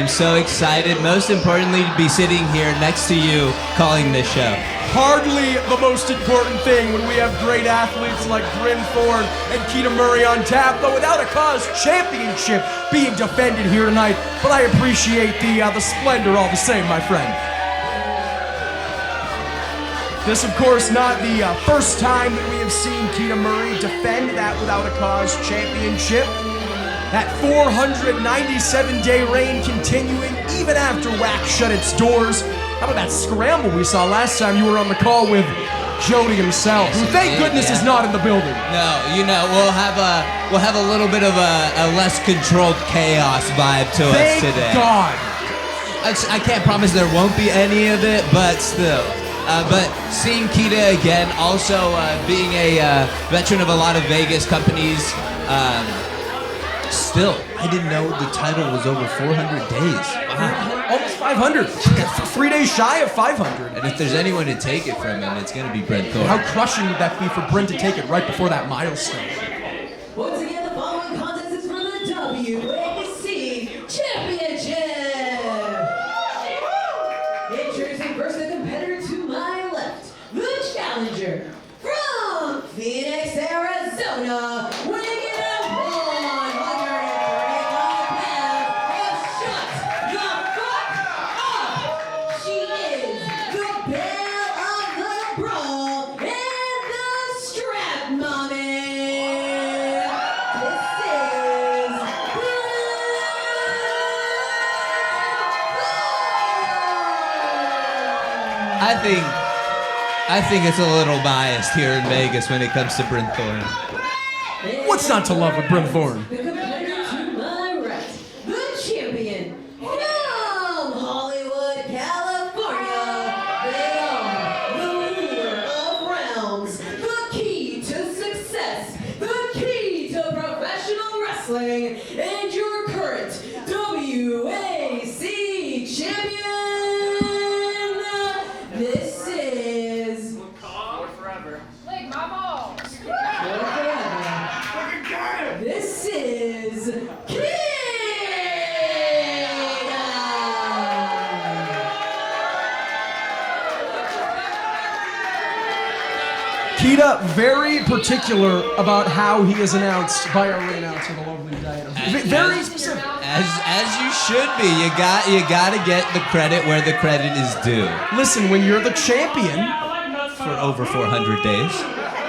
am so excited, most importantly, to be sitting here next to you calling this show. Hardly the most important thing when we have great athletes like Bryn Thorne and Keita Murray on tap, the Without a Cause championship being defended here tonight. But I appreciate the splendor all the same, my friend. This, of course, not the first time that we have seen Keita Murray defend that Without a Cause championship. That 497-day reign continuing even after WAC shut its doors. How about that scramble we saw last time you were on the call with Jody himself, who thank goodness is not in the building. No, we'll have a little bit of a less controlled chaos vibe to us today. Thank God. I can't promise there won't be any of it, but still. But seeing Keita again, also being a veteran of a lot of Vegas companies, still, I didn't know the title was over 400 days. Wow. Almost 500. 3 days shy of 500. And if there's anyone to take it from him, it's going to be Bryn Thorne. How crushing would that be for Bryn to take it right before that milestone? Once again, the following contest is for the WAC Championship. Introducing first the competitor to my left, the challenger from Phoenix, Arizona, weighing in at 135 pounds. Shut the fuck up! She is the belle of the brawl and the strap mommy. This is I think it's a little biased here in Vegas when it comes to Bryn Thorne. What's not to love with Bryn Thorne? The competitor to my right, the champion from Hollywood, California. They are the ruler of realms, the key to success, the key to professional wrestling, and your current WAC champion. This is Like my balls. This is Keita. Keita, very particular about how he is announced by our ring announcer, the lovely Diana. Very specific. As you should be. You got to get the credit where the credit is due. Listen, when you're the champion, For over 400 days,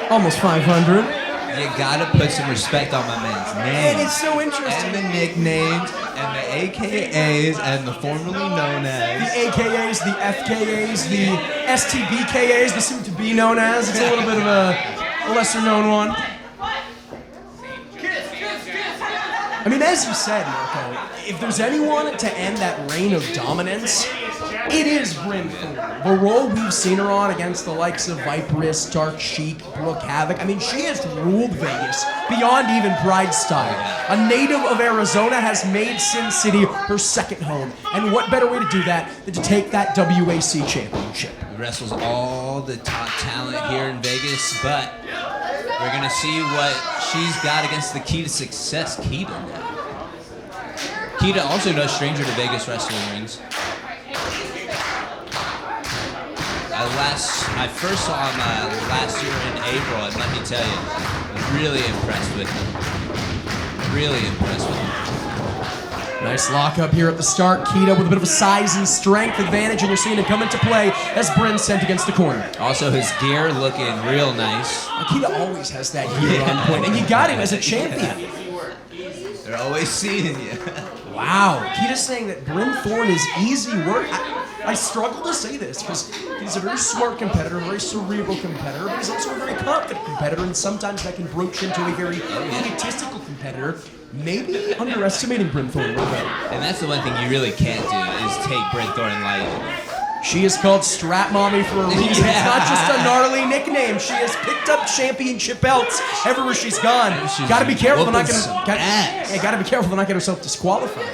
almost 500, you got to put some respect on my man's name. and it's so interesting. And the nicknames, and the AKAs, and the formerly known The as. AKAs, the FKAs, the STBKAs, the soon to be known as. It's a little bit of a lesser known one. I mean, as you said, Marco, if there's anyone to end that reign of dominance, it is Bryn Thorne. The role we've seen her on against the likes of Viperous, Dark Sheik, Brooke Havoc, I mean, she has ruled Vegas beyond even PrideStyle. A native of Arizona has made Sin City her second home. And what better way to do that than to take that WAC championship? Wrestles all the top talent here in Vegas, but we're going to see what she's got against the key to success, Keita now. Keita also no stranger to Vegas wrestling rings. I first saw him last year in April, and let me tell you, really impressed with him. Really impressed with him. Nice lockup here at the start. Keita with a bit of a size and strength advantage, and we're seeing it come into play as Bryn sent against the corner. Also, his gear looking real nice. Keita always has that gear on point, and you got him as a champion. They're always seeing you. Wow, Keita's saying that Bryn Thorne is easy work. I struggle to say this because he's a very smart competitor, a very cerebral competitor, but he's also a very confident competitor, and sometimes that can broach into a very egotistical competitor. Maybe underestimating Bryn Thorne a little bit. And that's the one thing you really can't do is take Bryn Thorne lightly. She is called Strap Mommy for a reason. Yeah. It's not just a gnarly nickname. She has picked up championship belts everywhere she's gone. Gotta be careful to not get gotta be careful to not get herself disqualified.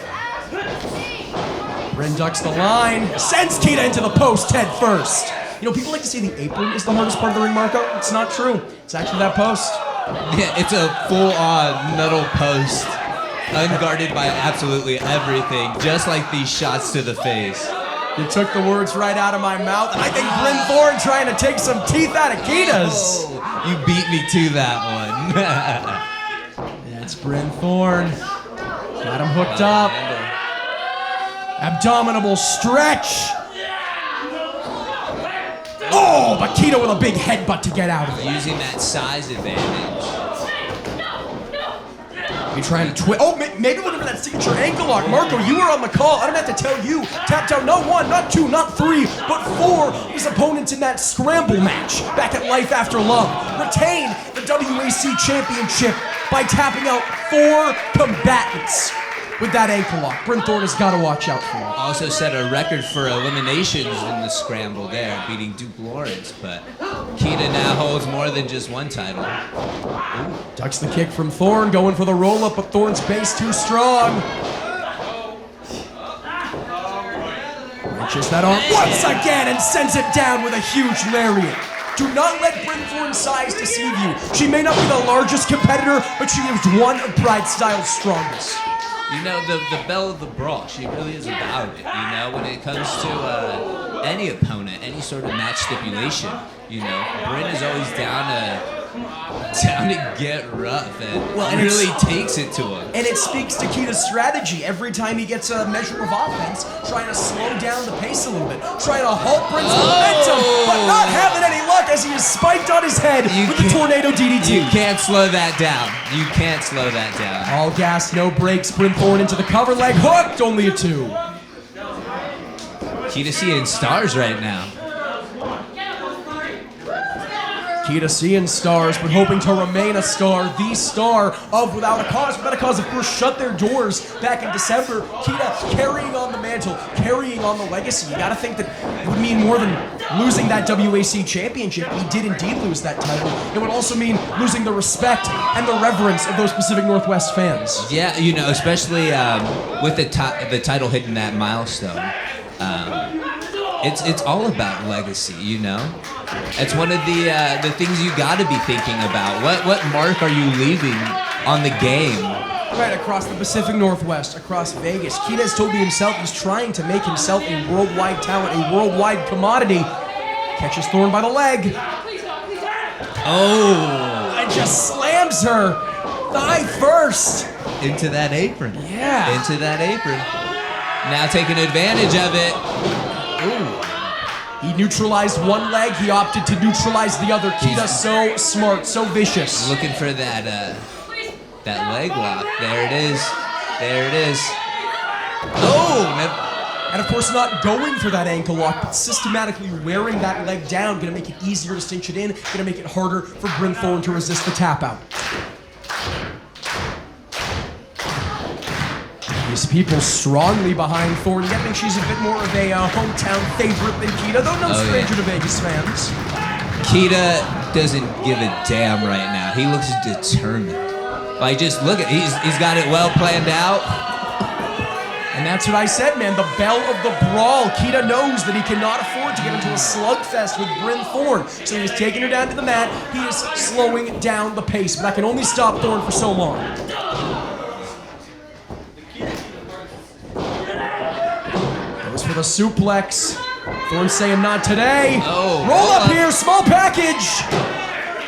Bryn ducks the line, sends Keita into the post head first. You know, people like to say the apron is the hardest part of the ring, Marco. It's not true. It's actually that post. Yeah, it's a full-on metal post. unguarded by absolutely everything, just like these shots to the face. You took the words right out of my mouth. I think Bryn Thorne trying to take some teeth out of Keita's. Oh, you beat me to that one. Yeah, it's Bryn Thorne. Got him hooked up. Abdominal stretch. Oh, but Keita with a big headbutt to get out of it. Using that size advantage. You trying to twist? Oh, maybe looking for that signature ankle lock. Marco, you were on the call. I don't have to tell you. Tapped out not 1, not 2, not 3, but 4 of his opponents in that scramble match back at Life After Love. Retain the WAC championship by tapping out 4 combatants with that ankle lock. Bryn Thorne has got to watch out for him. Also set a record for eliminations in the scramble there, beating Duke Lawrence, but Keita now holds more than just one title. Ooh, ducks the kick from Thorne, going for the roll-up, but Thorne's base too strong. Reaches that arm once again and sends it down with a huge lariat. Do not let Bryn Thorne's size deceive you. She may not be the largest competitor, but she is one of PrideStyle's strongest. You know, the belle of the brawl, she really is about it, you know, when it comes to any opponent, any sort of match stipulation, you know, Bryn is always down to get rough and really takes it to him. And it speaks to Keita's strategy. Every time he gets a measure of offense, trying to slow down the pace a little bit, trying to halt Bryn's momentum, but not having any luck as he is spiked on his head with the tornado DDT. You can't slow that down. You can't slow that down. All gas, no brakes. Bryn Thorne into the cover leg, hooked, only a 2. Keita seeing stars right now. Keita seeing stars, but hoping to remain a star. The star of Without a Cause. Without a Cause, of course, shut their doors back in December. Keita carrying on the mantle, carrying on the legacy. You gotta think that it would mean more than losing that WAC championship. He did indeed lose that title. It would also mean losing the respect and the reverence of those Pacific Northwest fans. Yeah, you know, especially with the title hitting that milestone. It's all about legacy, you know? It's one of the things you gotta be thinking about. What mark are you leaving on the game? Right across the Pacific Northwest, across Vegas. Keita has told me himself he's trying to make himself a worldwide talent, a worldwide commodity. Catches Thorne by the leg. Oh! And just slams her thigh first. Into that apron. Yeah. Into that apron. Now taking advantage of it. Ooh. He neutralized one leg, he opted to neutralize the other. Keita so smart, so vicious. Looking for that leg lock. There it is. There it is. Oh! And of course not going for that ankle lock, but systematically wearing that leg down, gonna make it easier to cinch it in, gonna make it harder for Bryn Thorne to resist the tap out. These people strongly behind Thorne. I think she's a bit more of a hometown favorite than Keita, though no stranger to Vegas fans. Keita doesn't give a damn right now. He looks determined. Like, just look at, he's got it well planned out. And that's what I said, man, the belle of the brawl. Keita knows that he cannot afford to get into a slugfest with Bryn Thorne. So he's taking her down to the mat. He is slowing down the pace, but that can only stop Thorne for so long. For the suplex. Thorne saying not today. Oh, roll up here, small package.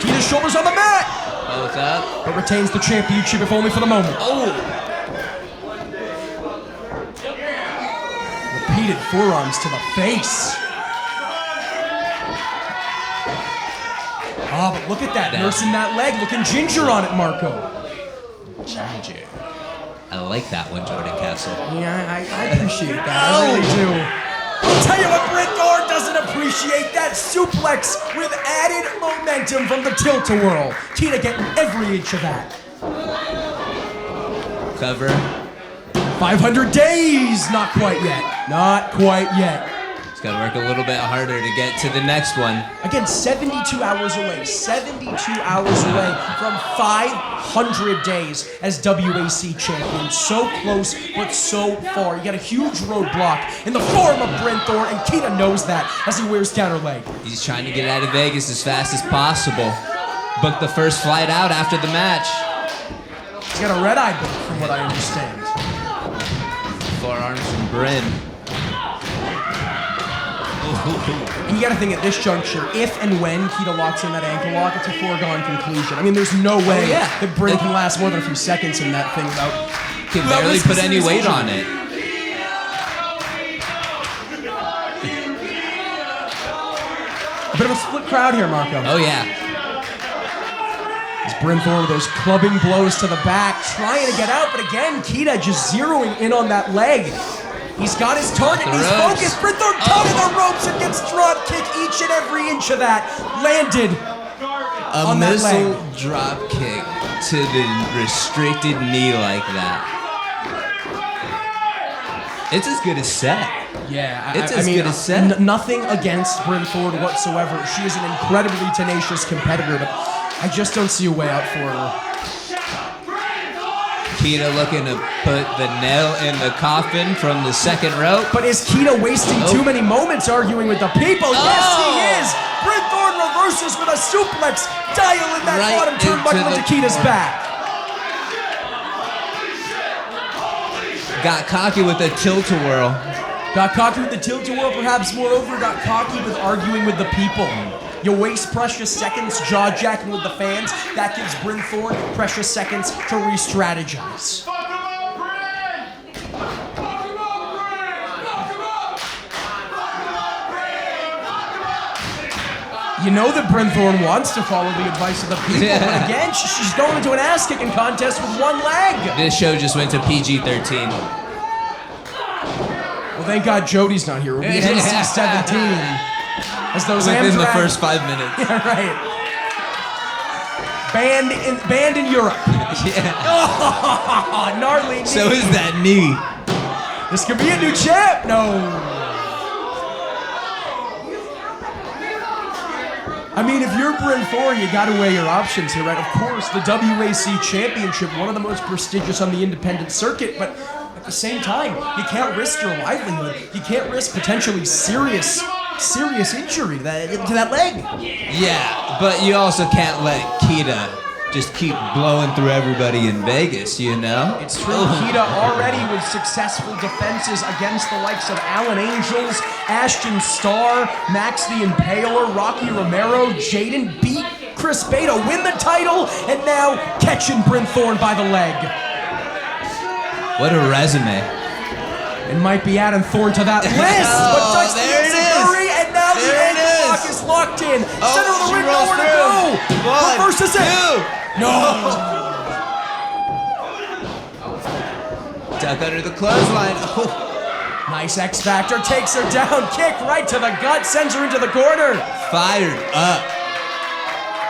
Keita's shoulders on the mat. Both up. But retains the championship if only for the moment. Oh. Repeated forearms to the face. Oh, but look at that. Nursing that leg, looking ginger on it, Marco. Ginger. I like that one, Jordan Castle. Yeah, I appreciate that. I really do. I'll tell you what, Bryn Thorne doesn't appreciate that suplex with added momentum from the tilt-a-whirl. Keita getting every inch of that. Cover. 500 days, not quite yet. Not quite yet. He's got to work a little bit harder to get to the next one. Again, 72 hours away. 72 hours away from 500 days as WAC champion. So close, but so far. You got a huge roadblock in the form of Bryn Thorne, and Keita knows that as he wears down her leg. He's trying to get out of Vegas as fast as possible. Book the first flight out after the match. He's got a red-eye book, from what I understand. Forearms from Bryn. And you got to think at this juncture, if and when Keita locks in that ankle lock, it's a foregone conclusion. I mean, there's no way that Bryn can last more than a few seconds in that thing without... Can barely put any weight on it. A bit of a split crowd here, Marco. Oh, yeah. As Bryn Thorne with those clubbing blows to the back, trying to get out, but again, Keita just zeroing in on that leg. He's got his target, he's focused. Bryn Thorne caught in the ropes and gets drop kick each and every inch of that. Landed on that leg. A missile drop kick to the restricted knee like that. It's as good as set. Yeah, it's as good as set. Nothing against Bryn Thorne whatsoever. She is an incredibly tenacious competitor, but I just don't see a way out for her. Keita looking to put the nail in the coffin from the second rope. But is Keita wasting too many moments arguing with the people? Yes, he is! Bryn Thorne reverses with a suplex, dial in that bottom turnbuckle into Keita's back. Got cocky with a tilt-a-whirl. Got cocky with the tilt-a-whirl, perhaps moreover, got cocky with arguing with the people. You waste precious seconds jaw-jacking with the fans. That gives Bryn Thorne precious seconds to re-strategize. You know that Bryn Thorne wants to follow the advice of the people, but again, she's going into an ass-kicking contest with one leg. This show just went to PG-13. Well, thank God Jody's not here. We'll be at NC-17. As those within the first 5 minutes. Yeah, right. Banned in Europe. Yeah. Oh, gnarly knee. So is that knee. This could be a new champ. No. I mean, if you're Bryn Thorne, you got to weigh your options here, right? Of course, the WAC Championship, one of the most prestigious on the independent circuit, but at the same time, you can't risk your livelihood. You can't risk potentially serious injury to that leg. Yeah, but you also can't let Keita just keep blowing through everybody in Vegas, you know? It's true. Keita already with successful defenses against the likes of Alan Angels, Ashton Starr, Max the Impaler, Rocky Romero, Jaden beat Chris Beta, win the title, and now catching Bryn Thorne by the leg. What a resume. It might be adding Thorne to that list, but touch the Enziguri, and now the ankle lock is locked in. Center of the ring, nowhere to go. Reverses it. No. Duck under the clothesline. Oh. Nice X Factor, takes her down, kick right to the gut, sends her into the corner. Fired up.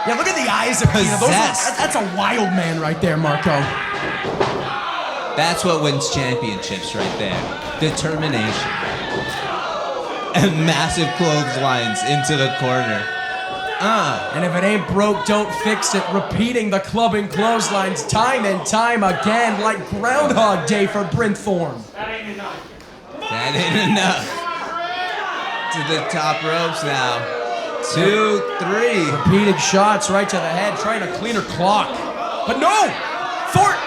Yeah, look at the eyes of Keita. That's a wild man right there, Marco. That's what wins championships right there. Determination. And massive clotheslines into the corner. And if it ain't broke, don't fix it. Repeating the clubbing clotheslines time and time again, like Groundhog Day for Bryn Thorne. That ain't enough. To the top ropes now. 2, 3. Repeated shots right to the head, trying to clean her clock. But no! Thorne!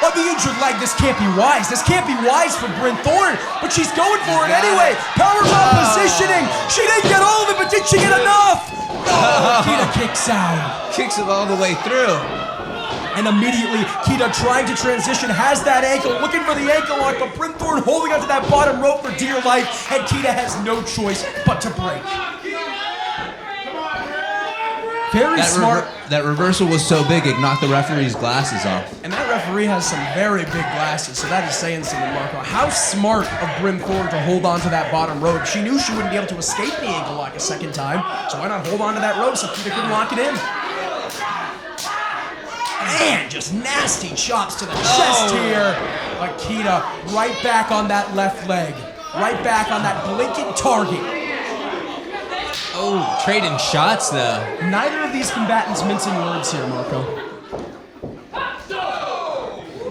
On the injured leg, this can't be wise. This can't be wise for Bryn Thorne, but she's going for it anyway. Powerbomb positioning. She didn't get all of it, but did she get enough? Oh, Keita kicks out. Kicks it all the way through. And immediately, Keita trying to transition, has that ankle, looking for the ankle lock, but Bryn Thorne holding onto that bottom rope for dear life, and Keita has no choice but to break. Very smart. That reversal was so big, it knocked the referee's glasses off. And that referee has some very big glasses, so that is saying something, Marco. How smart of Bryn Thorne to hold on to that bottom rope. She knew she wouldn't be able to escape the ankle lock a second time, so why not hold on to that rope so Keita couldn't lock it in? Man, just nasty chops to the chest here. But Keita right back on that left leg. Right back on that blinking target. Oh, trading shots though. Neither of these combatants mincing words here, Marco.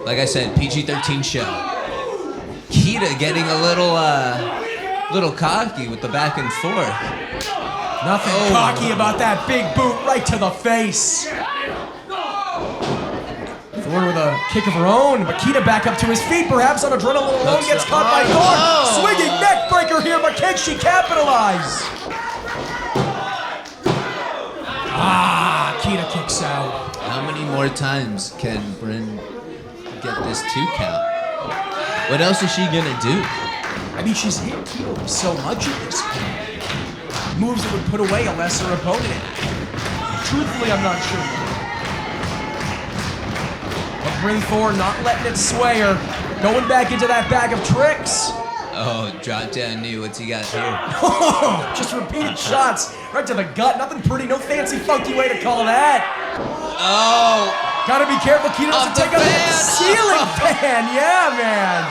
Like I said, PG-13 show. Keita getting a little cocky with the back and forth. Nothing cocky about that big boot right to the face. Thorne with a kick of her own, but Keita back up to his feet, perhaps on adrenaline alone, gets caught by Thorne. Swinging neck breaker here, but can she capitalize? Keita kicks out. How many more times can Bryn get this 2 count? What else is she gonna do? I mean, she's hit Keita with so much at this point. Moves that would put away a lesser opponent. Truthfully, I'm not sure. But Bryn Thorne not letting it sway her. Going back into that bag of tricks. Oh, drop down knee. What's he got here? Just repeated shots right to the gut. Nothing pretty, no fancy, funky way to call that. Oh! Gotta be careful. Keita doesn't take a ceiling fan. Yeah, man.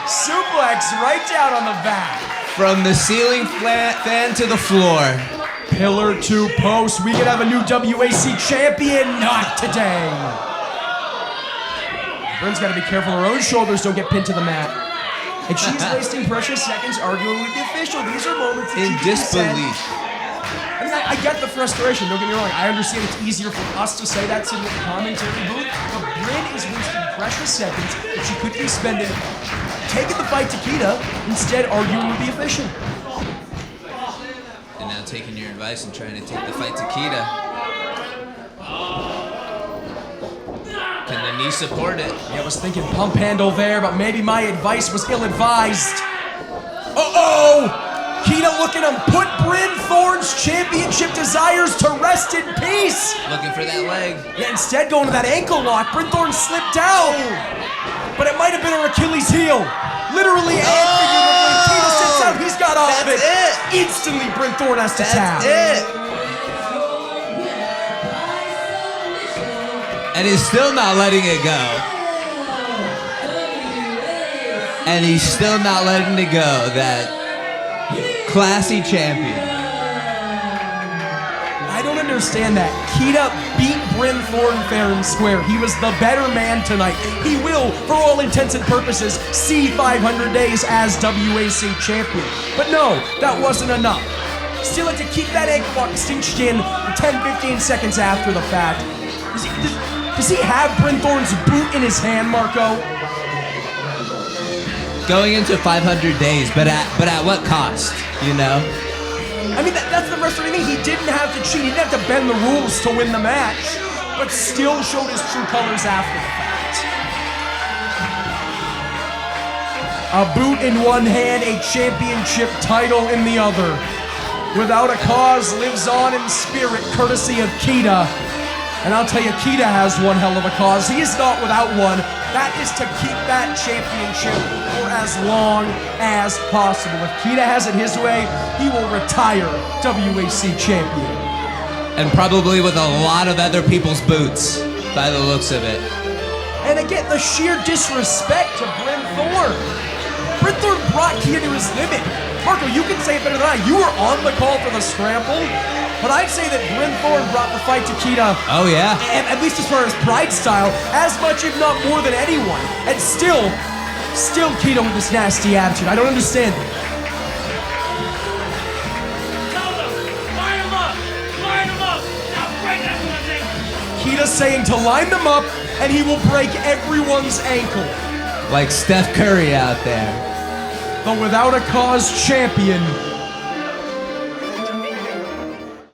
Suplex right down on the back. From the ceiling fan to the floor. Pillar to post. We could have a new WAC champion. Not today. Bryn's got to be careful her own shoulders don't get pinned to the mat. And she's wasting precious seconds arguing with the official. These are moments that In disbelief. I mean, I get the frustration, don't get me wrong. I understand it's easier for us to say that in the commentary booth, but Bryn is wasting precious seconds that she could be spending taking the fight to Keita, instead arguing with the official. And now taking your advice and trying to take the fight to Keita. Can the knee support it? Yeah, I was thinking pump handle there, but maybe my advice was ill-advised. Uh-oh! Keita looking to put Bryn Thorne's championship desires to rest in peace. Looking for that leg. Yeah, instead going to that ankle lock. Bryn Thorne slipped out. But it might have been her Achilles heel. Literally and figuratively. Keita sits out. He's got all of it. Instantly, Bryn Thorne has to tap. That's it. And he's still not letting it go. And he's still not letting it go. That classy champion. I don't understand that. Keita beat Bryn Thorne fair and square. He was the better man tonight. He will, for all intents and purposes, see 500 days as WAC champion. But no, that wasn't enough. Still had to keep that ankle lock cinched in 10-15 seconds after the fact. Does he have Bryn Thorne's boot in his hand, Marco? Going into 500 days, but at what cost, you know? I mean, that's the frustrating thing. He didn't have to cheat. He didn't have to bend the rules to win the match, but still showed his true colors after the fact. A boot in one hand, a championship title in the other. Without a cause lives on in spirit, courtesy of Keita. And I'll tell you, Keita has one hell of a cause. He is not without one. That is to keep that championship for as long as possible. If Keita has it his way, he will retire WAC champion. And probably with a lot of other people's boots, by the looks of it. And again, the sheer disrespect to Bryn Thorne. Bryn Thorne brought Keita to his limit. Marco, you can say it better than I. You were on the call for the scramble. But I'd say that Bryn Thorne brought the fight to Keita. Oh, yeah. And at least as far as PrideStyle, as much, if not more than anyone. And still Keita with this nasty attitude. I don't understand it. Tell them, line them up. Now break everyone's ankle. Keita's saying to line them up, and he will break everyone's ankle. Like Steph Curry out there. The without a cause champion,